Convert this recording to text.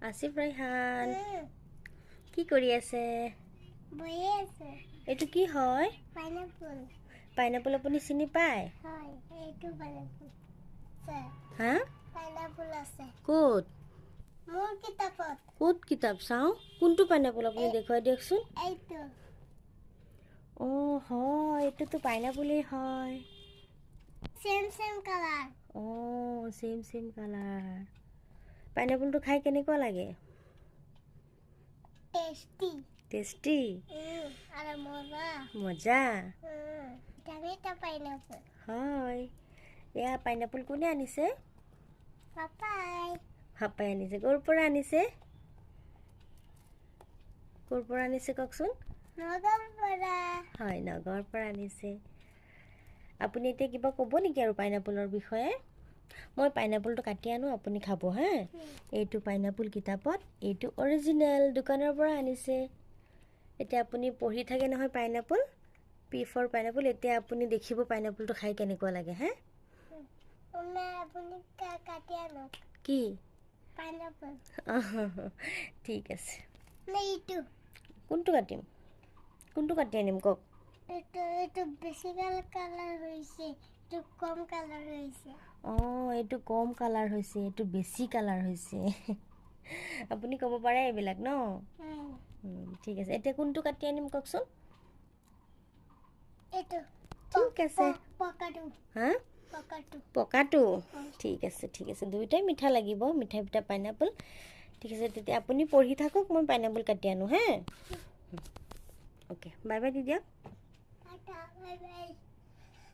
আসিফ ৰাইহান কি কৰি আছে? বহি আছে। এইটো কি হয়? পাইনাপল। পাইনাপল আপুনি চিনি পায়? হয়, এইটো পাইনাপল। আছে। হা? পাইনাপল আছে। ক'ত? মোৰ কিতাপত। ক'ত কিতাপ চাওঁ? কোনটো পাইনাপল আপুনি দেখুৱাই দিয়কচোন। এইটো। অ' হয়, এইটোতো পাইনাপলেই হয়। Same colour. অ' সেম কালাৰ। পাইনাপলটো খাই কেনেকুৱা লাগে? টেষ্টি। টেষ্টি? আৰু মজা। মজা? এটা পাইনাপল। হয়। এয়া পাইনাপল কোনে আনিছে? পাপাই। পাপাই আনিছে। ক'ৰ পৰা আনিছে? ক'ৰ পৰা আনিছে কওকচোন? নগাঁৱৰ পৰা। হয়, নগাঁৱৰ পৰা আনিছে। আপুনি এতিয়া কিবা ক'ব নেকি আৰু পাইনাপলৰ বিষয়ে? মই পাইনাপলটো কাটি আনো, আপুনি খাব হা। এইটো পাইনাপল কিতাপত, এইটো অৰিজিনেল দোকানৰ পৰা আনিছে। এতিয়া আপুনি পঢ়ি থাকে নহয় পাইনাপল, পি ফৰ পাইনাপল। এতিয়া আপুনি দেখিব পাইনাপলটো খাই কেনেকুৱা লাগে হা। আপুনি কাটি আনক। কি? পাইনাপল। ঠিক আছে। এইটো। কোনটো কাটিম? কোনটো কাটি আনিম কওক? এইটো বেছি কালাৰ হৈছে, এইটো কম কালাৰ হৈছে। অঁ, এইটো কম কালাৰ হৈছে, এইটো বেছি কালাৰ হৈছে। আপুনি ক'ব পাৰে এইবিলাক ন? ঠিক আছে। এতিয়া কোনটো কাটি আনিম কওকচোন? এইটো। ঠিক আছে। পকাটো। হা? পকাটো? ঠিক আছে, ঠিক আছে। দুয়োটাই মিঠা লাগিব, মিঠা পাইনাপল। ঠিক আছে, তেতিয়া আপুনি পঢ়ি থাকক, মই পাইনাপল কাটি আনো হা। অ'কে, বাই বাই দি দিয়ক। Bye bye.